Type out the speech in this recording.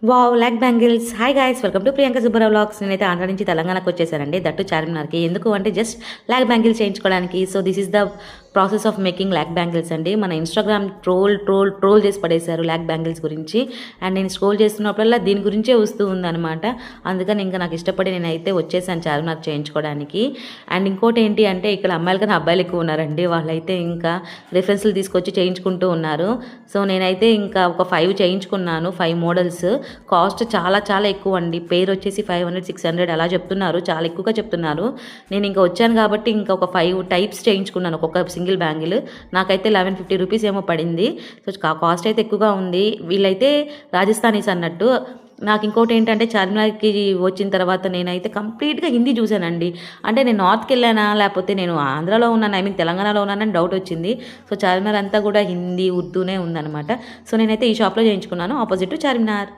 Wow! Lac bangles. Hi guys! Welcome to Priyanka Subbarao vlogs. నేనైతే ఆంధ్ర నుంచి తెలంగాణకు వచ్చేసానండి. దట్టు చార్మినార్‌కి. ఎందుకు అంటే జస్ట్ లాక్ బ్యాంగిల్స్ చేయించుకోవడానికి. So, this is the process of making lac bangles అండి. మన ఇన్‌స్టాగ్రామ్ ట్రోల్ చేసి పడేశారు లాక్ బ్యాంగిల్స్ గురించి. అండ్ నేను స్క్రోల్ చేస్తున్నప్పుడల్లా దీని గురించే వస్తూ ఉందనమాట. అందుకని ఇంకా నాకు ఇష్టపడి నేనైతే వచ్చేసాను చార్మినార్ చేయించుకోవడానికి. అండ్ ఇంకోటి ఏంటి అంటే ఇక్కడ అమ్మాయిల కన్నా అబ్బాయిలు ఎక్కువ ఉన్నారండి. వాళ్ళైతే ఇంకా రిఫరెన్స్‌లు తీసుకొచ్చి చేయించుకుంటూ ఉన్నారు. సో, నేనైతే ఇంకా ఒక 5 చేయించుకున్నాను. 5 మోడల్స్. కాస్ట్ చాలా చాలా ఎక్కువ అండి. పేరు వచ్చేసి 500, 600 అలా చెప్తున్నారు. చాలా ఎక్కువగా చెప్తున్నారు. నేను ఇంకా వచ్చాను కాబట్టి ఇంకా ఒక 5 టైప్స్ చేయించుకున్నాను. ఒక్కొక్క సింగిల్ బ్యాంగిల్ నాకైతే 1150 రూపీస్ ఏమో పడింది. సో, కాస్ట్ అయితే ఎక్కువగా ఉంది. వీళ్ళైతే రాజస్థానీస్ అన్నట్టు. నాకు ఇంకోటి ఏంటంటే చార్మినార్కి వచ్చిన తర్వాత నేనైతే కంప్లీట్గా హిందీ చూశానండి. అంటే నేను నార్త్కి వెళ్ళానా లేకపోతే నేను ఆంధ్రాలో ఉన్నాను, ఐ మీన్ తెలంగాణలో ఉన్నానని డౌట్ వచ్చింది. సో, చార్మినార్ అంతా కూడా హిందీ ఉర్దూనే ఉందన్నమాట. సో, నేనైతే ఈ షాప్లో చేయించుకున్నాను, ఆపోజిట్ చార్మినార్.